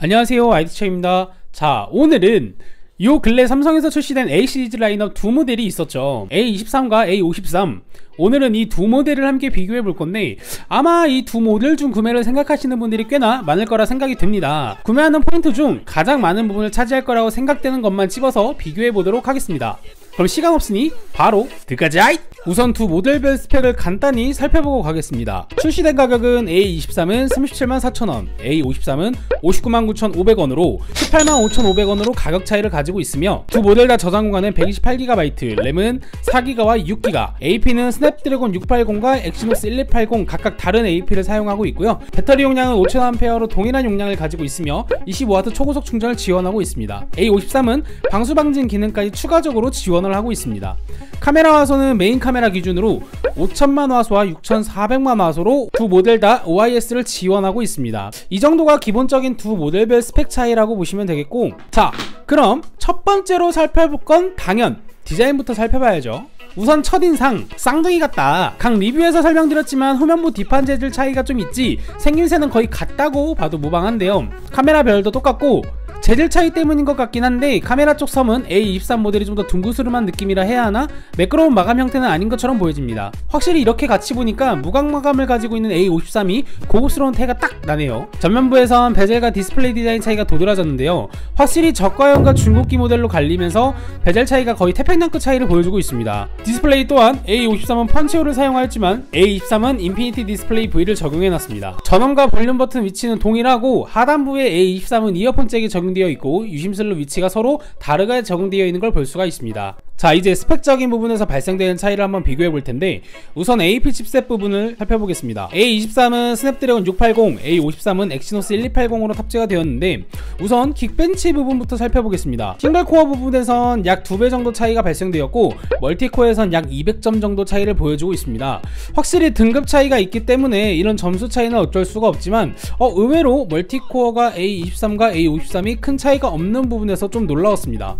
안녕하세요, 아이디처입니다. 자, 오늘은 요 근래 삼성에서 출시된 A 시리즈 라인업 두 모델이 있었죠. A23과 A53. 오늘은 이 두 모델을 함께 비교해 볼 건데, 아마 이 두 모델 중 구매를 생각하시는 분들이 꽤나 많을 거라 생각이 듭니다. 구매하는 포인트 중 가장 많은 부분을 차지할 거라고 생각되는 것만 집어서 비교해 보도록 하겠습니다. 그럼 시간 없으니 바로 들어가자! 우선 두 모델별 스펙을 간단히 살펴보고 가겠습니다. 출시된 가격은 A23은 374,000원, A53은 599,500원으로 185,500원으로 가격 차이를 가지고 있으며, 두 모델 다 저장 공간은 128GB, 램은 4GB와 6GB, AP는 스냅드래곤 680과 엑시노스 1280 각각 다른 AP를 사용하고 있고요. 배터리 용량은 5000A로 동일한 용량을 가지고 있으며 25W 초고속 충전을 지원하고 있습니다. A53은 방수 방진 기능까지 추가적으로 지원을 하고 있습니다. 카메라 화소는 메인 카메라 기준으로 5000만 화소와 6400만 화소로 두 모델 다 OIS를 지원하고 있습니다. 이 정도가 기본적인 두 모델별 스펙 차이라고 보시면 되겠고, 자, 그럼 첫 번째로 살펴볼 건 당연 디자인부터 살펴봐야죠. 우선 첫인상, 쌍둥이 같다. 각 리뷰에서 설명드렸지만 후면부 뒷판 재질 차이가 좀 있지 생김새는 거의 같다고 봐도 무방한데요. 카메라 별도 똑같고 재질 차이 때문인 것 같긴 한데, 카메라 쪽 섬은 A23 모델이 좀 더 둥그스름한 느낌이라 해야 하나 매끄러운 마감 형태는 아닌 것처럼 보여집니다. 확실히 이렇게 같이 보니까 무광 마감을 가지고 있는 A53이 고급스러운 태가 딱 나네요. 전면부에선 베젤과 디스플레이 디자인 차이가 도드라졌는데요. 확실히 저가형과 중고기 모델로 갈리면서 베젤 차이가 거의 태평양급 차이를 보여주고 있습니다. 디스플레이 또한 A53은 펀치홀을 사용하였지만 A23은 인피니티 디스플레이 V를 적용해놨습니다. 전원과 볼륨 버튼 위치는 동일하고 하단부에 A23은 이어폰 잭이 적용되어 있고 유심슬로 위치가 서로 다르게 적용되어 있는 걸 볼 수가 있습니다. 자, 이제 스펙적인 부분에서 발생되는 차이를 한번 비교해 볼 텐데, 우선 AP 칩셋 부분을 살펴보겠습니다. A23은 스냅드래곤 680, A53은 엑시노스 1280으로 탑재가 되었는데, 우선 긱벤치 부분부터 살펴보겠습니다. 싱글코어 부분에선 약 2배 정도 차이가 발생되었고, 멀티코어에선 약 200점 정도 차이를 보여주고 있습니다. 확실히 등급 차이가 있기 때문에 이런 점수 차이는 어쩔 수가 없지만, 의외로 멀티코어가 A23과 A53이 큰 차이가 없는 부분에서 좀 놀라웠습니다.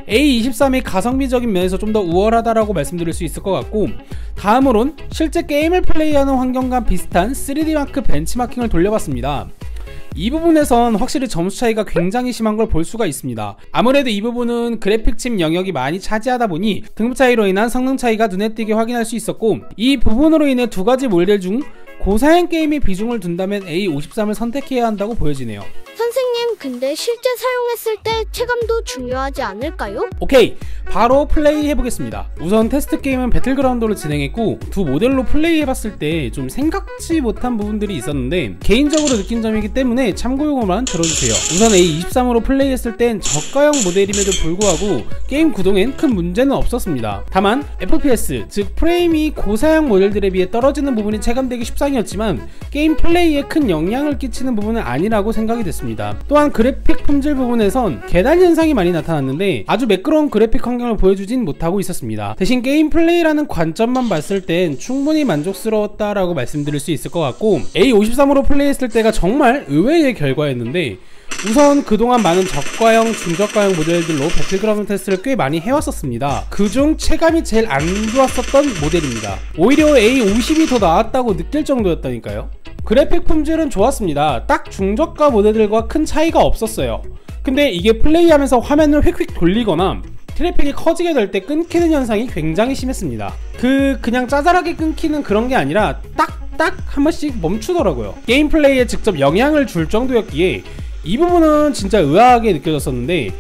A23이 가성비적인 면에서 좀 더 우월하다라고 말씀드릴 수 있을 것 같고, 다음으론 실제 게임을 플레이하는 환경과 비슷한 3D 마크 벤치마킹을 돌려봤습니다. 이 부분에선 확실히 점수 차이가 굉장히 심한 걸 볼 수가 있습니다. 아무래도 이 부분은 그래픽 칩 영역이 많이 차지하다 보니 등급 차이로 인한 성능 차이가 눈에 띄게 확인할 수 있었고, 이 부분으로 인해 두 가지 모델 중 고사양 게임에 비중을 둔다면 A53을 선택해야 한다고 보여지네요. 선생님, 근데 실제 사용했을 때 체감도 중요하지 않을까요? 오케이, 바로 플레이 해보겠습니다. 우선 테스트 게임은 배틀그라운드로 진행했고, 두 모델로 플레이 해봤을 때 좀 생각지 못한 부분들이 있었는데 개인적으로 느낀 점이기 때문에 참고용으로만 들어주세요. 우선 A23으로 플레이했을 땐 저가형 모델임에도 불구하고 게임 구동엔 큰 문제는 없었습니다. 다만 FPS, 즉 프레임이 고사양 모델들에 비해 떨어지는 부분이 체감되기 십상이었지만 게임 플레이에 큰 영향을 끼치는 부분은 아니라고 생각이 됐습니다. 또한 그래픽 품질 부분에선 계단 현상이 많이 나타났는데 아주 매끄러운 그래픽 환경을 보여주진 못하고 있었습니다. 대신 게임 플레이라는 관점만 봤을 땐 충분히 만족스러웠다라고 말씀드릴 수 있을 것 같고, A53으로 플레이했을 때가 정말 의외의 결과였는데, 우선 그동안 많은 저가형, 중저가형 모델들로 배틀그라운드 테스트를 꽤 많이 해왔었습니다. 그중 체감이 제일 안 좋았었던 모델입니다. 오히려 A50이 더 나았다고 느낄 정도였다니까요. 그래픽 품질은 좋았습니다. 딱 중저가 모델들과 큰 차이가 없었어요. 근데 이게 플레이하면서 화면을 휙휙 돌리거나 트래픽이 커지게 될 때 끊기는 현상이 굉장히 심했습니다. 그냥 짜잘하게 끊기는 그런 게 아니라 딱딱 한 번씩 멈추더라고요. 게임 플레이에 직접 영향을 줄 정도였기에 이 부분은 진짜 의아하게 느껴졌었는데,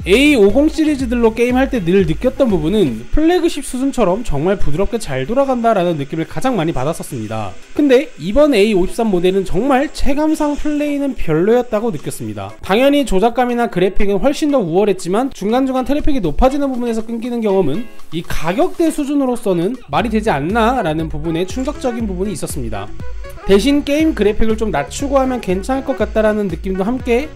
A50 시리즈들로 게임할 때 늘 느꼈던 부분은 플래그십 수준처럼 정말 부드럽게 잘 돌아간다라는 느낌을 가장 많이 받았었습니다. 근데 이번 A53 모델은 정말 체감상 플레이는 별로였다고 느꼈습니다. 당연히 조작감이나 그래픽은 훨씬 더 우월했지만 중간중간 트래픽이 높아지는 부분에서 끊기는 경험은 이 가격대 수준으로서는 말이 되지 않나 라는 부분에 충격적인 부분이 있었습니다. 대신 게임 그래픽을 좀 낮추고 하면 괜찮을 것 같다라는 느낌도 함께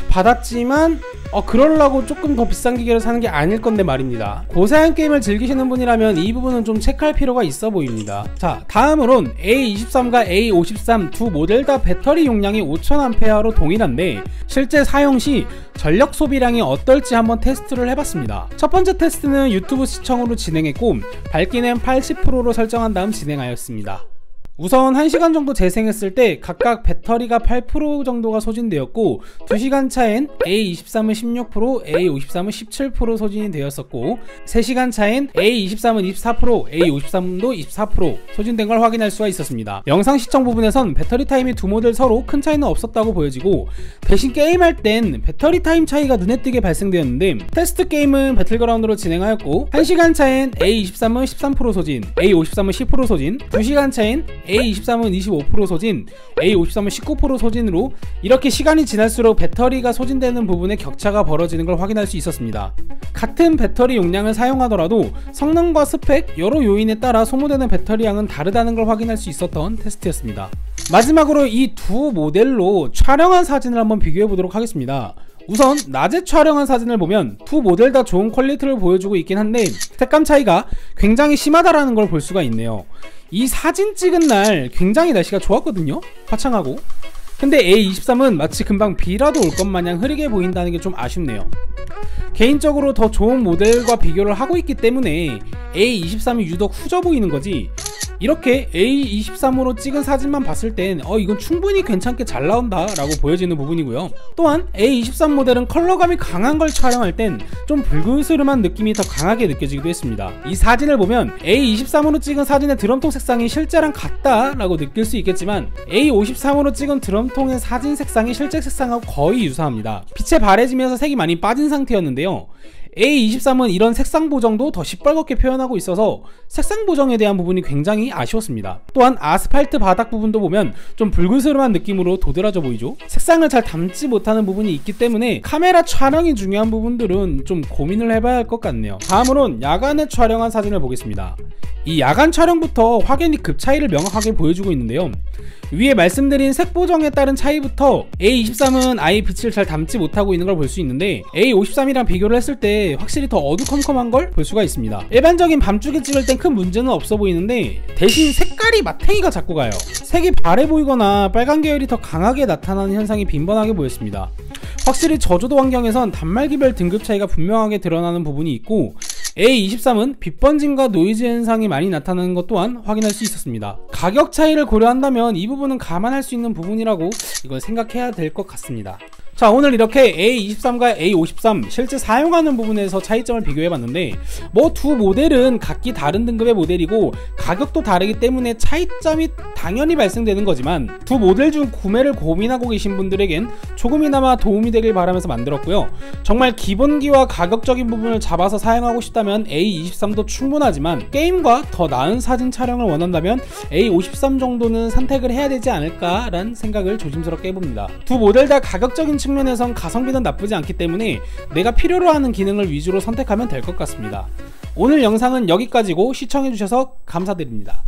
받았지만 그러려고 조금 더 비싼 기계를 사는 게 아닐 건데 말입니다. 고사양 게임을 즐기시는 분이라면 이 부분은 좀 체크할 필요가 있어 보입니다. 자, 다음으론 A23과 A53 두 모델 다 배터리 용량이 5000A로 동일한데 실제 사용 시 전력 소비량이 어떨지 한번 테스트를 해봤습니다. 첫 번째 테스트는 유튜브 시청으로 진행했고 밝기는 80%로 설정한 다음 진행하였습니다. 우선 1시간 정도 재생했을 때 각각 배터리가 8% 정도가 소진되었고 2시간 차엔 A23은 16%, A53은 17% 소진이 되었었고 3시간 차엔 A23은 24%, A53도 24% 소진된 걸 확인할 수가 있었습니다. 영상 시청 부분에선 배터리 타임이 두 모델 서로 큰 차이는 없었다고 보여지고 대신 게임할 땐 배터리 타임 차이가 눈에 띄게 발생되었는데 테스트 게임은 배틀그라운드로 진행하였고 1시간 차엔 A23은 13% 소진, A53은 10% 소진, 2시간 차엔 A23은 25% 소진, A53은 19% 소진으로 이렇게 시간이 지날수록 배터리가 소진되는 부분에 격차가 벌어지는 걸 확인할 수 있었습니다. 같은 배터리 용량을 사용하더라도 성능과 스펙, 여러 요인에 따라 소모되는 배터리 양은 다르다는 걸 확인할 수 있었던 테스트였습니다. 마지막으로 이 두 모델로 촬영한 사진을 한번 비교해 보도록 하겠습니다. 우선 낮에 촬영한 사진을 보면 두 모델 다 좋은 퀄리티를 보여주고 있긴 한데 색감 차이가 굉장히 심하다라는 걸 볼 수가 있네요. 이 사진 찍은 날 굉장히 날씨가 좋았거든요. 화창하고. 근데 A23은 마치 금방 비라도 올 것 마냥 흐리게 보인다는 게 좀 아쉽네요. 개인적으로 더 좋은 모델과 비교를 하고 있기 때문에 A23이 유독 후져 보이는 거지, 이렇게 A23으로 찍은 사진만 봤을 땐 이건 충분히 괜찮게 잘 나온다 라고 보여지는 부분이고요. 또한 A23 모델은 컬러감이 강한 걸 촬영할 땐 좀 붉은스름한 느낌이 더 강하게 느껴지기도 했습니다. 이 사진을 보면 A23으로 찍은 사진의 드럼통 색상이 실제랑 같다 라고 느낄 수 있겠지만 A53으로 찍은 드럼통의 사진 색상이 실제 색상하고 거의 유사합니다. 빛에 바래지면서 색이 많이 빠진 상태였는데요. A23은 이런 색상 보정도 더 시뻘겋게 표현하고 있어서 색상 보정에 대한 부분이 굉장히 아쉬웠습니다. 또한 아스팔트 바닥 부분도 보면 좀 붉은스름한 느낌으로 도드라져 보이죠. 색상을 잘 담지 못하는 부분이 있기 때문에 카메라 촬영이 중요한 부분들은 좀 고민을 해봐야 할 것 같네요. 다음으론 야간에 촬영한 사진을 보겠습니다. 이 야간 촬영부터 확연히 급 차이를 명확하게 보여주고 있는데요. 위에 말씀드린 색 보정에 따른 차이부터 A23은 아예 빛을 잘 담지 못하고 있는 걸 볼 수 있는데 A53이랑 비교를 했을 때 확실히 더 어두컴컴한 걸 볼 수가 있습니다. 일반적인 밤중에 찍을 땐 큰 문제는 없어 보이는데 대신 색깔이 마탱이가 자꾸 가요. 색이 바래 보이거나 빨간 계열이 더 강하게 나타나는 현상이 빈번하게 보였습니다. 확실히 저조도 환경에선 단말기별 등급 차이가 분명하게 드러나는 부분이 있고 A23은 빛 번짐과 노이즈 현상이 많이 나타나는 것 또한 확인할 수 있었습니다. 가격 차이를 고려한다면 이 부분은 감안할 수 있는 부분이라고 이걸 생각해야 될 것 같습니다. 자, 오늘 이렇게 A23과 A53 실제 사용하는 부분에서 차이점을 비교해봤는데 뭐 두 모델은 각기 다른 등급의 모델이고 가격도 다르기 때문에 차이점이 당연히 발생되는 거지만 두 모델 중 구매를 고민하고 계신 분들에겐 조금이나마 도움이 되길 바라면서 만들었고요. 정말 기본기와 가격적인 부분을 잡아서 사용하고 싶다면 A23도 충분하지만 게임과 더 나은 사진 촬영을 원한다면 A53 정도는 선택을 해야 되지 않을까 라는 생각을 조심스럽게 해봅니다. 두 모델 다 가격적인 측면에선 가성비는 나쁘지 않기 때문에 내가 필요로 하는 기능을 위주로 선택하면 될 것 같습니다. 오늘 영상은 여기까지고 시청해주셔서 감사드립니다.